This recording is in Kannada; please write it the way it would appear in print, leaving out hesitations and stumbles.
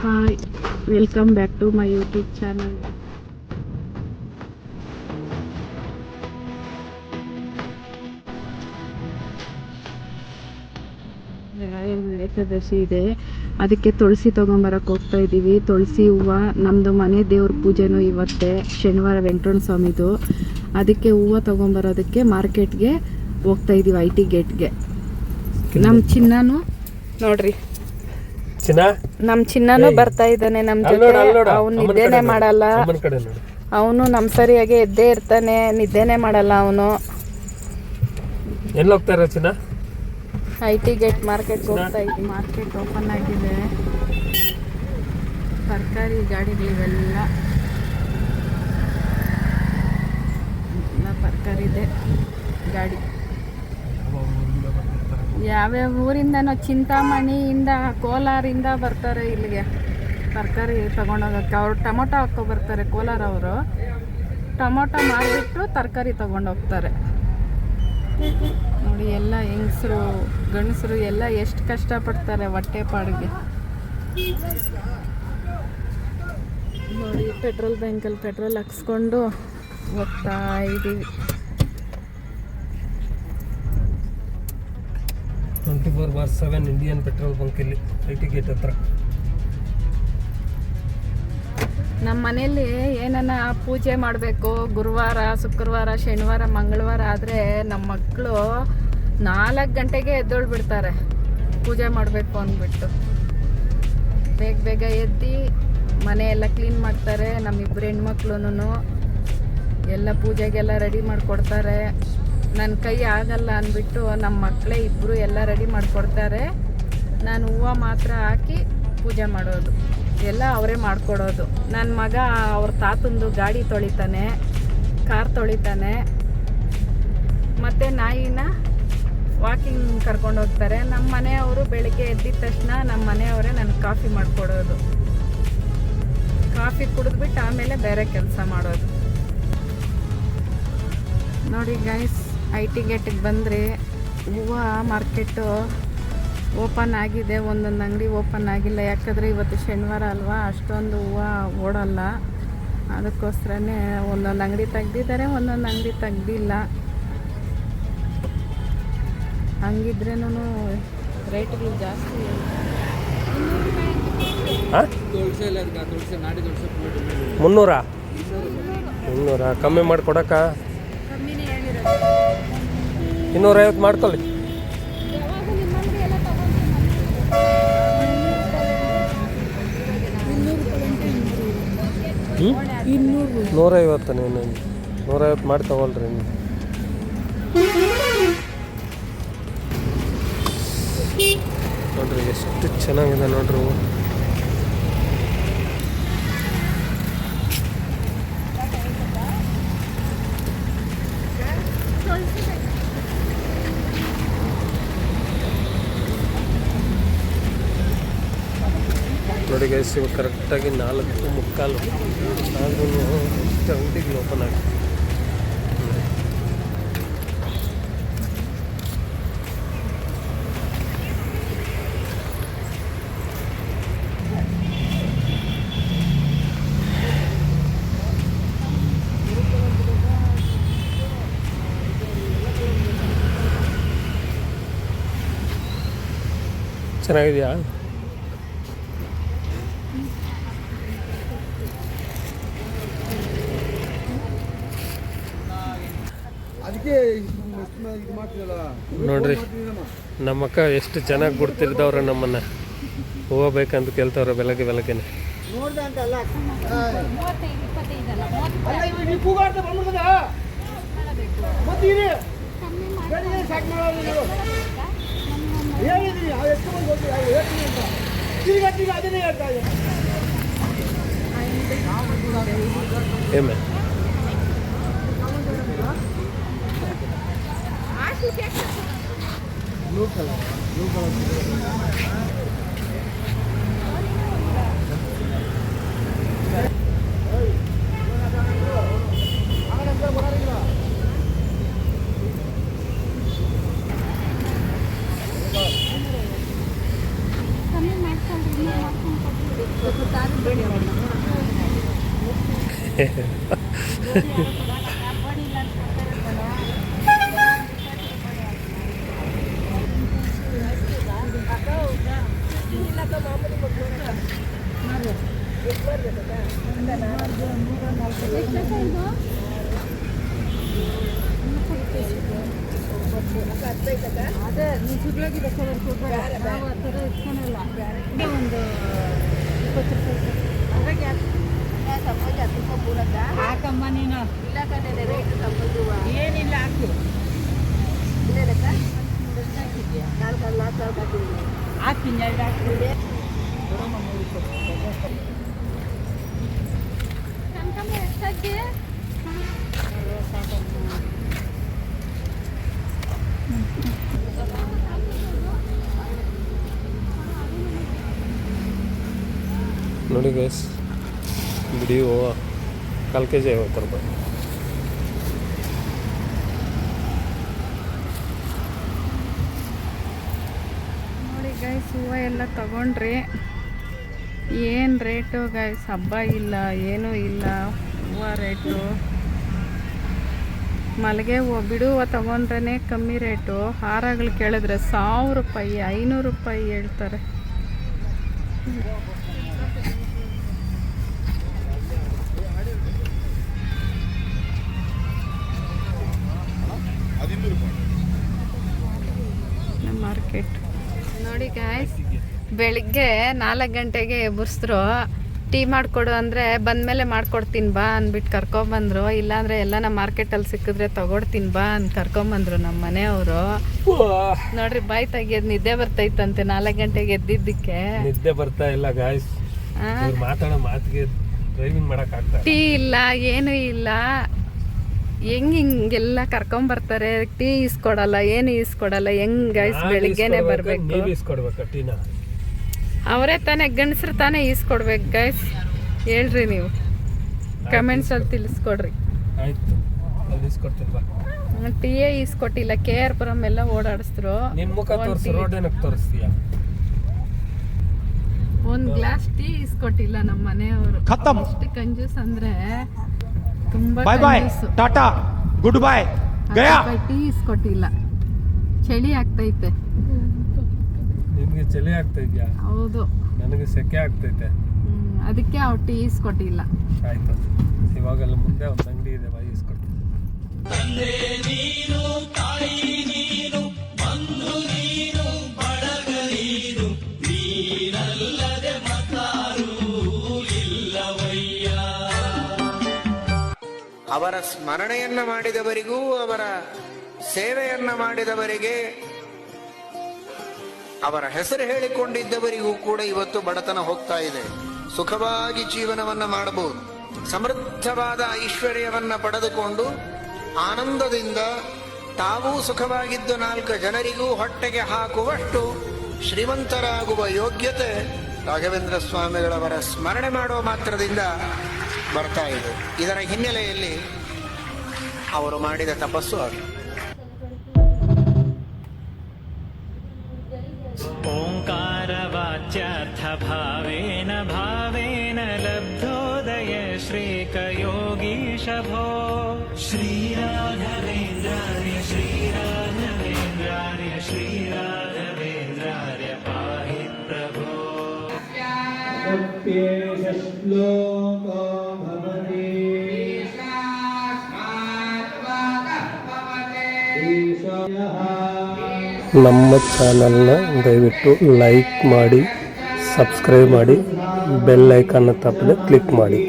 Hi, welcome back to my YouTube channel. Ekadashi ಇದೆ, ಅದಕ್ಕೆ ತುಳಸಿ ತೊಗೊಂಬರಕ್ಕೆ ಹೋಗ್ತಾ ಇದ್ದೀವಿ. ತುಳಸಿ ಹೂವು, ನಮ್ಮದು ಮನೆ ದೇವ್ರ ಪೂಜೆನೂ ಇವತ್ತೇ, ಶನಿವಾರ ವೆಂಕಟರಮಣ ಸ್ವಾಮಿದು. ಅದಕ್ಕೆ ಹೂವು ತೊಗೊಂಬರೋದಕ್ಕೆ ಮಾರ್ಕೆಟ್ಗೆ ಹೋಗ್ತಾ ಇದ್ದೀವಿ, IT ಗೇಟ್ಗೆ. ನಮ್ಮ ಚಿನ್ನನು ನೋಡ್ರಿ, ನಮ್ಮ ಚಿನ್ನನು ಬರ್ತಾ ಇದ್ದಾನೆ ನಮ್ಮ ಜೊತೆ. ಅವನು ನಿದ್ದೆನೆ ಮಾಡಲ್ಲ, ಅವನು ನಮ್ಮ ಸರಿಯಾಗಿ ಎದ್ದೇ ಇರ್ತಾನೆ, ನಿದ್ದೆನೆ ಮಾಡಲ್ಲ ಅವನು. ಎಲ್ಲಿ ಹೋಗ್ತಾರ ಚಿನ್ನ? IT ಗೇಟ್ ಮಾರ್ಕೆಟ್ ಹೋಗ್ತಾ ಇದ್ವಿ. ಮಾರ್ಕೆಟ್ ಓಪನ್ ಆಗಿದೆ, ತರಕಾರಿ ಗಾಡಿಗಳಿವೆಲ್ಲ ತರಕಾರಿದೆ ಗಾಡಿ. ಯಾವ್ಯಾವ ಊರಿಂದನೋ, ಚಿಂತಾಮಣಿಯಿಂದ, ಕೋಲಾರಿಂದ ಬರ್ತಾರೆ ಇಲ್ಲಿಗೆ ತರಕಾರಿ ತೊಗೊಂಡೋಗಕ್ಕೆ. ಅವ್ರು ಟೊಮೊಟೊ ಹಾಕೋ ಬರ್ತಾರೆ, ಕೋಲಾರ ಅವರು. ಟೊಮೊಟೊ ಮಾಡಿಬಿಟ್ಟು ತರಕಾರಿ ತೊಗೊಂಡೋಗ್ತಾರೆ. ನೋಡಿ, ಎಲ್ಲ ಹೆಂಗಸರು ಗಂಡಸರು ಎಲ್ಲ ಎಷ್ಟು ಕಷ್ಟಪಡ್ತಾರೆ ಹೊಟ್ಟೆ ಪಾಡಿಗೆ. ನೋಡಿ, ಪೆಟ್ರೋಲ್ ಬ್ಯಾಂಕಲ್ಲಿ ಪೆಟ್ರೋಲ್ ಹಾಕ್ಸ್ಕೊಂಡು ಹೋಗ್ತಾ ಇದ್ದೀವಿ. 24/7 ಇಂಡಿಯನ್ ಪೆಟ್ರೋಲ್ ಬಂಕ್ ಇಲ್ಲಿ IT ಗೇಟ್ ಹತ್ರ. ನಮ್ಮ ಮನೇಲಿ ಏನನ್ನ ಪೂಜೆ ಮಾಡಬೇಕು, ಗುರುವಾರ, ಶುಕ್ರವಾರ, ಶನಿವಾರ, ಮಂಗಳವಾರ ಆದರೆ ನಮ್ಮ ಮಕ್ಕಳು 4 ಗಂಟೆಗೆ ಎದ್ದೊಳ್ಬಿಡ್ತಾರೆ ಪೂಜೆ ಮಾಡಬೇಕು ಅಂದ್ಬಿಟ್ಟು. ಬೇಗ ಬೇಗ ಎದ್ದು ಮನೆ ಎಲ್ಲ ಕ್ಲೀನ್ ಮಾಡ್ತಾರೆ. ನಮ್ಮಿಬ್ಬರು ಹೆಣ್ಮಕ್ಳು ಎಲ್ಲ ಪೂಜೆಗೆಲ್ಲ ರೆಡಿ ಮಾಡಿಕೊಡ್ತಾರೆ. ನನ್ನ ಕೈ ಆಗಲ್ಲ ಅಂದ್ಬಿಟ್ಟು ನಮ್ಮ ಮಕ್ಕಳೇ ಇಬ್ಬರು ಎಲ್ಲ ರೆಡಿ ಮಾಡಿಕೊಡ್ತಾರೆ. ನಾನು ಹೂವು ಮಾತ್ರ ಹಾಕಿ ಪೂಜೆ ಮಾಡೋದು, ಎಲ್ಲ ಅವರೇ ಮಾಡಿಕೊಡೋದು. ನನ್ನ ಮಗ ಅವ್ರ ತಾತಂದು ಗಾಡಿ ತೊಳಿತಾನೆ, ಕಾರ್ ತೊಳಿತಾನೆ, ಮತ್ತು ನಾಯಿನ ವಾಕಿಂಗ್ ಕರ್ಕೊಂಡು ಹೋಗ್ತಾರೆ. ನಮ್ಮ ಮನೆಯವರು ಬೆಳಿಗ್ಗೆ ಎದ್ದಿದ ತಕ್ಷಣ ನಮ್ಮ ಮನೆಯವರೇ ನನಗೆ ಕಾಫಿ ಮಾಡಿಕೊಡೋದು. ಕಾಫಿ ಕುಡಿದ್ಬಿಟ್ಟು ಆಮೇಲೆ ಬೇರೆ ಕೆಲಸ ಮಾಡೋದು. ನೋಡಿ ಗೈಸ್, IT ಗೇಟಿಗೆ ಬಂದರೆ ಹೂವು ಮಾರ್ಕೆಟು ಓಪನ್ ಆಗಿದೆ, ಒಂದೊಂದು ಅಂಗಡಿ ಓಪನ್ ಆಗಿಲ್ಲ. ಯಾಕಂದರೆ ಇವತ್ತು ಶನಿವಾರ ಅಲ್ವಾ, ಅಷ್ಟೊಂದು ಹೂವು ಓಡಲ್ಲ. ಅದಕ್ಕೋಸ್ಕರನೇ ಒಂದೊಂದು ಅಂಗಡಿ ತೆಗ್ದಿದ್ದಾರೆ, ಒಂದೊಂದು ಅಂಗಡಿ ತೆಗ್ದಿಲ್ಲ. ಹಂಗಿದ್ರೇನು ರೇಟ್ಗಳು ಜಾಸ್ತಿ. 300 ಕಮ್ಮಿ ಮಾಡಿಕೊಡಕ್ಕ? 250 ಮಾಡ್ಕೊಳ್ಳಿ. ಇನ್ನೂರು 150 ನೀನು 150 ಮಾಡಿ ತಗೊಳ್ರಿ. ನೋಡ್ರಿ ಎಷ್ಟು ಚೆನ್ನಾಗಿದೆ ನೋಡ್ರಿ. ನೋಡಿ ಗೈಸ್, ಇವಾಗ ಕರೆಕ್ಟಾಗಿ 4:45 ಆದ್ರೂ ಎಷ್ಟು ಅಂಗಡಿಗಳು ಓಪನ್ ಆಗಿದೆ. ಚೆನ್ನಾಗಿದೆಯಾ? ನೋಡ್ರಿ, ನಮ್ಮ ಅಕ್ಕ ಎಷ್ಟು ಚೆನ್ನಾಗಿ ಗುರ್ತಿರ್ದವ್ರೆ ನಮ್ಮನ್ನು. ಹೂವು ಬೇಕಂತ ಕೇಳ್ತವ್ರೆ ಬೆಳಗ್ಗೆನೆ. ಏಮೇ ಬ್ಲೂ ಕಲರ್ ಅದೇ ನಿಜವಾಗಿದೆ ನಾವು ಆ ಥರ ಇಟ್ಕೊಳಲ್ಲ. ಒಂದು 20 ರೂಪಾಯಿ ಹಾಕಮ್ಮ ನೀನು. ಏನಿಲ್ಲ ಹಾಕು. ಹಾಕ್ತೀನಿ 2 ಹಾಕ್ತೀನಿ. ಎಷ್ಟಾಗಿ ನೋಡಿ ಗೈಸ್, ಬಿಡಿ ಹೂವು 1/4 kg 50 ರೂಪಾಯಿ. ನೋಡಿ ಗೈಸ್, ಹೂವು ಎಲ್ಲ ತಗೊಂಡ್ರಿ. ಏನು ರೇಟು ಗೈಸ್, ಹಬ್ಬ ಇಲ್ಲ ಏನೂ ಇಲ್ಲ, ಹೂವು ರೇಟು. ಮಲ್ಲಿಗೆ ಹೂವು ಬಿಡು ಹೂವು ತಗೊಂಡ್ರೇ ಕಮ್ಮಿ ರೇಟು. ಹಾರಗಳು ಕೇಳಿದ್ರೆ 1000 ರೂಪಾಯಿ 500 ರೂಪಾಯಿ ಹೇಳ್ತಾರೆ. ಮಾರ್ಕೆಟ್ ನೋಡಿ ಗಾಯ್ಸ್, ಬೆಳಿಗ್ಗೆ 4 ಗಂಟೆಗೆ ಎಬ್ಬರಿಸಿದ್ರು. ಟೀ ಮಾಡಿಕೊಡು ಅಂದರೆ ಬಂದಮೇಲೆ ಮಾಡ್ಕೊಡ್ತೀನಿ ಬಾ ಅಂದ್ಬಿಟ್ಟು ಕರ್ಕೊಂಬಂದರು. ಇಲ್ಲಾಂದರೆ ಎಲ್ಲ ನಮ್ಮ ಮಾರ್ಕೆಟಲ್ಲಿ ಸಿಕ್ಕಿದ್ರೆ ತಗೊಡ್ತೀನಿ ಬಾ ಅಂತ ಕರ್ಕೊಂಬಂದರು ನಮ್ಮ ಮನೆಯವರು. ನೋಡ್ರಿ, ಬಾಯಿ ತೆಗಿಯೋದು ನಿದ್ದೆ ಬರ್ತೈತಂತೆ 4 ಗಂಟೆಗೆ ಎದ್ದಿದ್ದಕ್ಕೆ. ನಿದ್ದೆ ಬರ್ತಾ ಇಲ್ಲ ಗಾಯ್ಸ್, ಮಾತಾಡೋ ಮಾತಿಗೆ ಡ್ರೈವಿಂಗ್ ಮಾಡೋಕ್ಕಾಗ್ತಾ. ಟೀ ಇಲ್ಲ, ಏನೂ ಇಲ್ಲ. ಹಿಂಗೆಲ್ಲ ಕರ್ಕೊಂಬರ್ತಾರೆ, ಟೀ ಇಸ್ಕೊಡಲ್ಲ, ಏನು ಇಸ್ಕೊಡಲ್ಲ. ಹೆಂಗ್ ಗೈಸ್, ಬೆಳಿಗ್ಗೆನೆ ಬರ್ಬೇಕು. ಅವರೇ ತಾನೇ ಗಂಡಸ್ರು ತಾನೇ ಈಸ್ಕೊಡ್ಬೇಕು ಗೈಸ್. ಹೇಳ್ರಿ ನೀವು ಕಮೆಂಟ್ಸ್ ಅಲ್ಲಿ ತಿಳಿಸ್ಕೊಡ್ರಿ. ಟೀಯೇ ಈಸ್ಕೊಟ್ಟಿಲ್ಲ, KR ಪುರಂ ಎಲ್ಲ ಓಡಾಡಿಸಿದ್ರು. ಒಂದ್ ಗ್ಲಾಸ್ ಟೀ ಇಸ್ಕೊಟ್ಟಿಲ್ಲ ನಮ್ಮ ಮನೆಯವರು. ಎಷ್ಟು ಕಂಜೂಸ್ ಅಂದ್ರೆ ತುಂಬಾ ಟಾಟಾ ಗುಡ್ ಬೈ ಗಯಾ. ಟೀ ಇಸ್ಕೊಟ್ಟಿಲ್ಲ. ಚಳಿ ಆಗ್ತೈತೆ. ನಿಮ್ಗೆ ಚಳಿ ಆಗ್ತಾ ಇದೆಯಾ? ಹೌದು, ನನಗೆ ಸೆಕೆ ಆಗ್ತೈತೆ. ಅದಕ್ಕೆ ಅವ್ರು ಟೀ ಇಸ್ಕೊಟ್ಟಿಲ್ಲ. ಆಯ್ತು, ಇವಾಗೆಲ್ಲ ಮುಂದೆ ಒಂದು ಅಂಗಡಿ ಇದೆ, ಬಾಯಿ ಇಸ್ಕೊಡ್ತೀನಿ. ಅವರ ಸ್ಮರಣೆಯನ್ನ ಮಾಡಿದವರಿಗೂ ಅವರ ಸೇವೆಯನ್ನ ಮಾಡಿದವರಿಗೆ ಅವರ ಹೆಸರು ಹೇಳಿಕೊಂಡಿದ್ದವರಿಗೂ ಕೂಡ ಇವತ್ತು ಬಡತನ ಹೋಗ್ತಾ ಇದೆ. ಸುಖವಾಗಿ ಜೀವನವನ್ನ ಮಾಡಬಹುದು. ಸಮೃದ್ಧವಾದ ಐಶ್ವರ್ಯವನ್ನ ಪಡೆದುಕೊಂಡು ಆನಂದದಿಂದ ತಾವೂ ಸುಖವಾಗಿದ್ದು 4 ಜನರಿಗೂ ಹೊಟ್ಟೆಗೆ ಹಾಕುವಷ್ಟು ಶ್ರೀಮಂತರಾಗುವ ಯೋಗ್ಯತೆ ರಾಘವೇಂದ್ರ ಸ್ವಾಮಿಗಳವರ ಸ್ಮರಣೆ ಮಾಡುವ ಮಾತ್ರದಿಂದ ಬರ್ತಾ ಇದೆ. ಇದರ ಹಿನ್ನೆಲೆಯಲ್ಲಿ ಅವರು ಮಾಡಿದ ತಪಸ್ಸು ಅದು. ಓಂಕಾರ ವಾಚ್ಯಾರ್ಥ ಭಾವೇನ ಭಾವೇನ ಲಬ್ಧೋದಯ ಶ್ರೀಕ ಯೋಗೀಶ ಭೋ ಶ್ರೀರಾಘವೇಂದ್ರಾರ್ಯ ಶ್ರೀರಾಘವೇಂದ್ರಾರ್ಯ ಶ್ರೀರಾಘವೇಂದ್ರಾರ್ಯ ಪಾಹಿ ಪ್ರಭೋ. ನಮ್ಮ ಚಾನಲ್ನ ದಯವಿಟ್ಟು ಲೈಕ್ ಮಾಡಿ, ಸಬ್ಸ್ಕ್ರೈಬ್ ಮಾಡಿ, ಬೆಲ್ ಐಕಾನ್ ತಪ್ಪದೆ ಕ್ಲಿಕ್ ಮಾಡಿ.